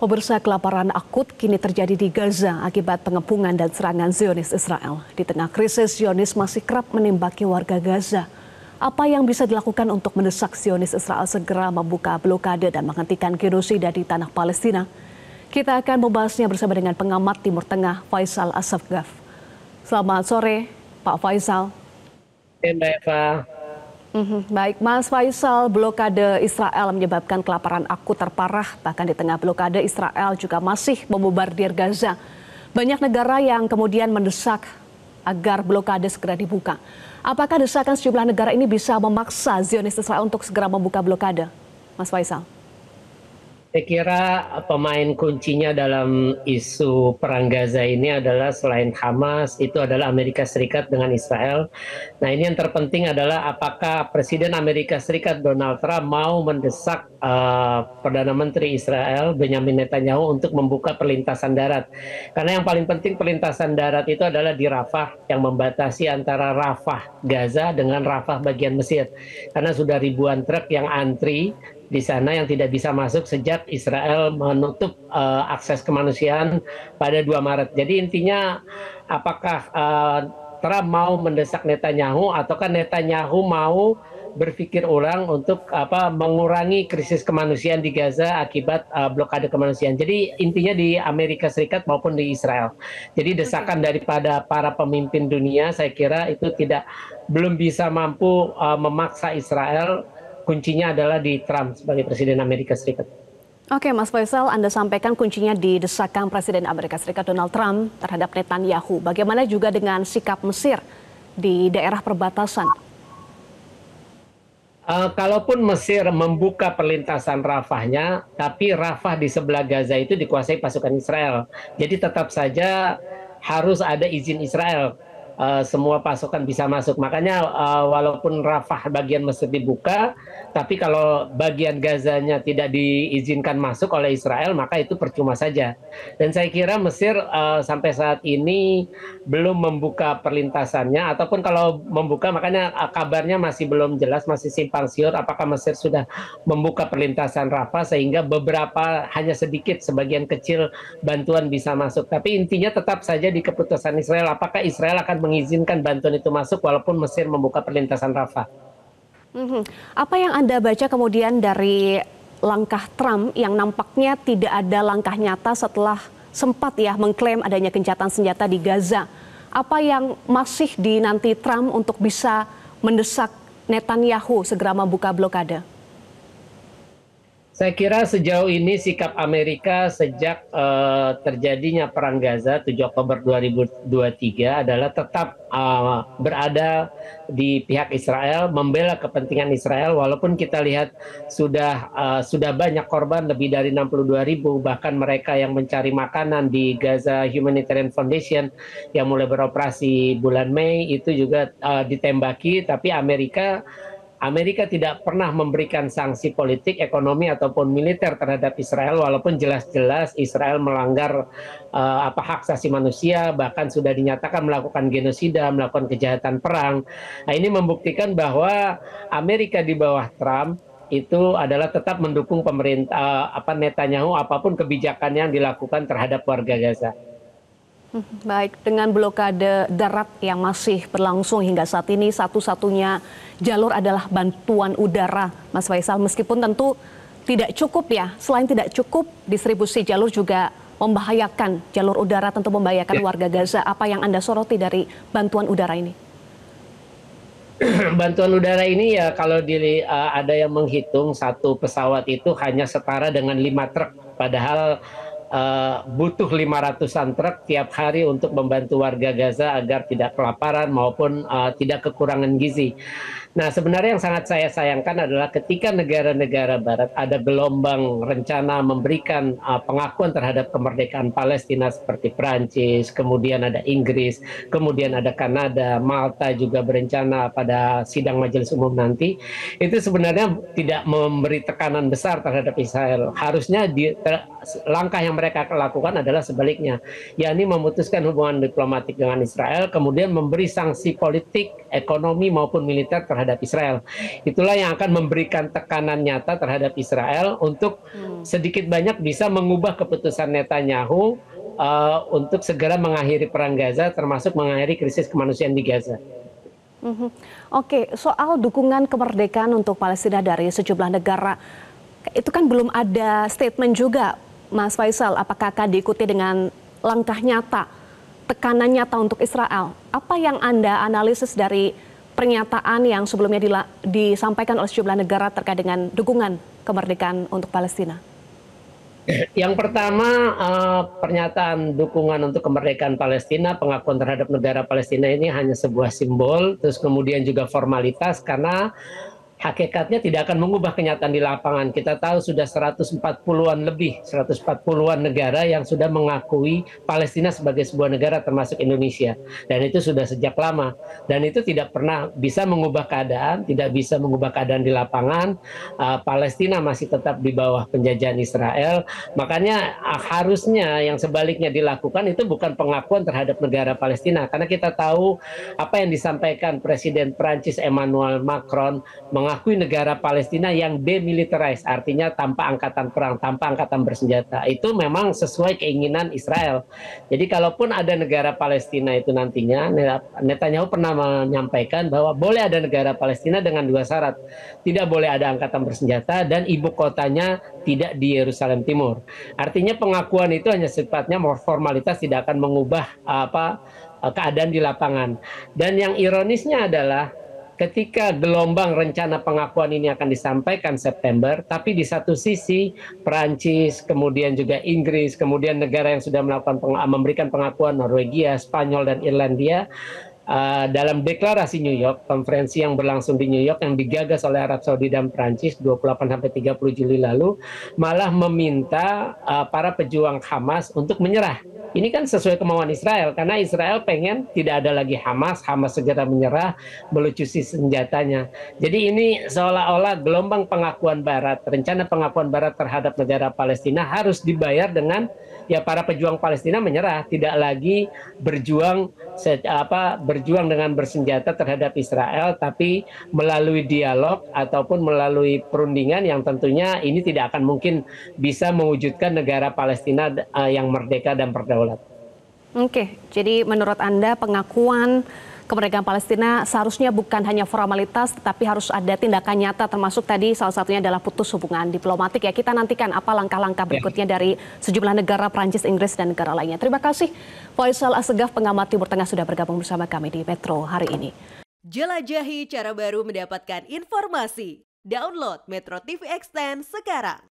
Pemirsa, kelaparan akut kini terjadi di Gaza akibat pengepungan dan serangan Zionis Israel. Di tengah krisis, Zionis masih kerap menembaki warga Gaza. Apa yang bisa dilakukan untuk mendesak Zionis Israel segera membuka blokade dan menghentikan genosida di tanah Palestina? Kita akan membahasnya bersama dengan pengamat Timur Tengah Faisal Assafgaf. Selamat sore, Pak Faisal. Mbak Eva. Baik, Mas Faisal, blokade Israel menyebabkan kelaparan akut terparah. Bahkan di tengah blokade, Israel juga masih membombardir Gaza. Banyak negara yang kemudian mendesak agar blokade segera dibuka. Apakah desakan sejumlah negara ini bisa memaksa Zionis Israel untuk segera membuka blokade, Mas Faisal? Saya kira pemain kuncinya dalam isu perang Gaza ini adalah selain Hamas, itu adalah Amerika Serikat dengan Israel. Nah, ini yang terpenting adalah apakah Presiden Amerika Serikat Donald Trump mau mendesak Perdana Menteri Israel Benjamin Netanyahu untuk membuka perlintasan darat. Karena yang paling penting perlintasan darat itu adalah di Rafah yang membatasi antara Rafah Gaza dengan Rafah bagian Mesir. Karena sudah ribuan truk yang antri di sana yang tidak bisa masuk sejak Israel menutup akses kemanusiaan pada 2 Maret. Jadi intinya apakah Trump mau mendesak Netanyahu ataukah Netanyahu mau berpikir ulang untuk mengurangi krisis kemanusiaan di Gaza akibat blokade kemanusiaan. Jadi intinya di Amerika Serikat maupun di Israel. Jadi desakan daripada para pemimpin dunia saya kira itu belum bisa mampu memaksa Israel. Kuncinya adalah di Trump sebagai Presiden Amerika Serikat. Oke, Mas Faisal, Anda sampaikan kuncinya di desakan Presiden Amerika Serikat Donald Trump terhadap Netanyahu. Bagaimana juga dengan sikap Mesir di daerah perbatasan? Kalaupun Mesir membuka perlintasan Rafahnya, tapi Rafah di sebelah Gaza itu dikuasai pasukan Israel. Jadi tetap saja harus ada izin Israel. Semua pasukan bisa masuk. Makanya walaupun Rafah bagian Mesir dibuka, tapi kalau bagian Gazanya tidak diizinkan masuk oleh Israel, maka itu percuma saja. Dan saya kira Mesir sampai saat ini belum membuka perlintasannya, ataupun kalau membuka, makanya kabarnya masih belum jelas, masih simpang siur apakah Mesir sudah membuka perlintasan Rafah sehingga beberapa, hanya sedikit, sebagian kecil bantuan bisa masuk. Tapi intinya tetap saja di keputusan Israel, apakah Israel akan mengizinkan bantuan itu masuk walaupun Mesir membuka perlintasan Rafah. Apa yang Anda baca kemudian dari langkah Trump yang nampaknya tidak ada langkah nyata setelah sempat mengklaim adanya gencatan senjata di Gaza? Apa yang masih dinanti Trump untuk bisa mendesak Netanyahu segera membuka blokade? Saya kira sejauh ini sikap Amerika sejak terjadinya perang Gaza 7 Oktober 2023 adalah tetap berada di pihak Israel, membela kepentingan Israel, walaupun kita lihat sudah banyak korban, lebih dari 62.000, bahkan mereka yang mencari makanan di Gaza Humanitarian Foundation yang mulai beroperasi bulan Mei itu juga ditembaki, tapi Amerika tidak pernah memberikan sanksi politik, ekonomi, ataupun militer terhadap Israel, walaupun jelas-jelas Israel melanggar hak asasi manusia, bahkan sudah dinyatakan melakukan genosida, melakukan kejahatan perang. Nah, ini membuktikan bahwa Amerika di bawah Trump itu adalah tetap mendukung pemerintah Netanyahu apapun kebijakan yang dilakukan terhadap warga Gaza. Baik, dengan blokade darat yang masih berlangsung hingga saat ini, satu-satunya jalur adalah bantuan udara, Mas Faisal. Meskipun tentu tidak cukup Selain tidak cukup, distribusi jalur juga membahayakan. Jalur udara tentu membahayakan warga Gaza. Apa yang Anda soroti dari bantuan udara ini? Bantuan udara ini kalau ada yang menghitung satu pesawat itu hanya setara dengan 5 truk. Padahal butuh 500-an truk tiap hari untuk membantu warga Gaza agar tidak kelaparan maupun tidak kekurangan gizi. Nah, sebenarnya yang sangat saya sayangkan adalah ketika negara-negara Barat ada gelombang rencana memberikan pengakuan terhadap kemerdekaan Palestina seperti Prancis, kemudian ada Inggris, kemudian ada Kanada, Malta juga berencana pada sidang Majelis Umum nanti, itu sebenarnya tidak memberi tekanan besar terhadap Israel. Harusnya langkah yang mereka lakukan adalah sebaliknya, yakni memutuskan hubungan diplomatik dengan Israel, kemudian memberi sanksi politik, ekonomi maupun militer terhadap Israel. Itulah yang akan memberikan tekanan nyata terhadap Israel untuk sedikit banyak bisa mengubah keputusan Netanyahu untuk segera mengakhiri perang Gaza, termasuk mengakhiri krisis kemanusiaan di Gaza. Oke, soal dukungan kemerdekaan untuk Palestina dari sejumlah negara, itu kan belum ada statement juga, Mas Faisal. Apakah akan diikuti dengan langkah nyata, tekanan nyata untuk Israel? Apa yang Anda analisis dari pernyataan yang sebelumnya disampaikan oleh sejumlah negara terkait dengan dukungan kemerdekaan untuk Palestina? Yang pertama, pernyataan dukungan untuk kemerdekaan Palestina, pengakuan terhadap negara Palestina ini hanya sebuah simbol, terus kemudian juga formalitas, karena hakikatnya tidak akan mengubah kenyataan di lapangan. Kita tahu sudah 140-an lebih, 140-an negara yang sudah mengakui Palestina sebagai sebuah negara termasuk Indonesia. Dan itu sudah sejak lama. Dan itu tidak pernah bisa mengubah keadaan, tidak bisa mengubah keadaan di lapangan. Palestina masih tetap di bawah penjajahan Israel. Makanya harusnya yang sebaliknya dilakukan itu bukan pengakuan terhadap negara Palestina. Karena kita tahu apa yang disampaikan Presiden Prancis Emmanuel Macron mengakui negara Palestina yang demilitarized, artinya tanpa angkatan perang, tanpa angkatan bersenjata. Itu memang sesuai keinginan Israel. Jadi kalaupun ada negara Palestina itu nantinya, Netanyahu pernah menyampaikan bahwa boleh ada negara Palestina dengan dua syarat. Tidak boleh ada angkatan bersenjata dan ibu kotanya tidak di Yerusalem Timur. Artinya pengakuan itu hanya sifatnya formalitas, tidak akan mengubah keadaan di lapangan. Dan yang ironisnya adalah ketika gelombang rencana pengakuan ini akan disampaikan September, tapi di satu sisi Perancis, kemudian juga Inggris, kemudian negara yang sudah memberikan pengakuan Norwegia, Spanyol, dan Irlandia, dalam deklarasi New York, konferensi yang berlangsung di New York yang digagas oleh Arab Saudi dan Prancis 28-30 Juli lalu, malah meminta para pejuang Hamas untuk menyerah. Ini kan sesuai kemauan Israel, karena Israel pengen tidak ada lagi Hamas segera menyerah, melucuti senjatanya. Jadi ini seolah-olah gelombang pengakuan Barat, rencana pengakuan Barat terhadap negara Palestina harus dibayar dengan ya para pejuang Palestina menyerah, tidak lagi berjuang dengan bersenjata terhadap Israel, tapi melalui dialog ataupun melalui perundingan yang tentunya ini tidak akan mungkin bisa mewujudkan negara Palestina yang merdeka dan berdaulat. Oke, jadi menurut Anda pengakuan kemerdekaan Palestina seharusnya bukan hanya formalitas, tetapi harus ada tindakan nyata, termasuk tadi salah satunya adalah putus hubungan diplomatik ya. Kita nantikan apa langkah-langkah berikutnya dari sejumlah negara, Prancis, Inggris, dan negara lainnya. Terima kasih Faisal Assegaf, pengamat Timur Tengah, sudah bergabung bersama kami di Metro hari ini. Jelajahi cara baru mendapatkan informasi. Download Metro TV Extend sekarang.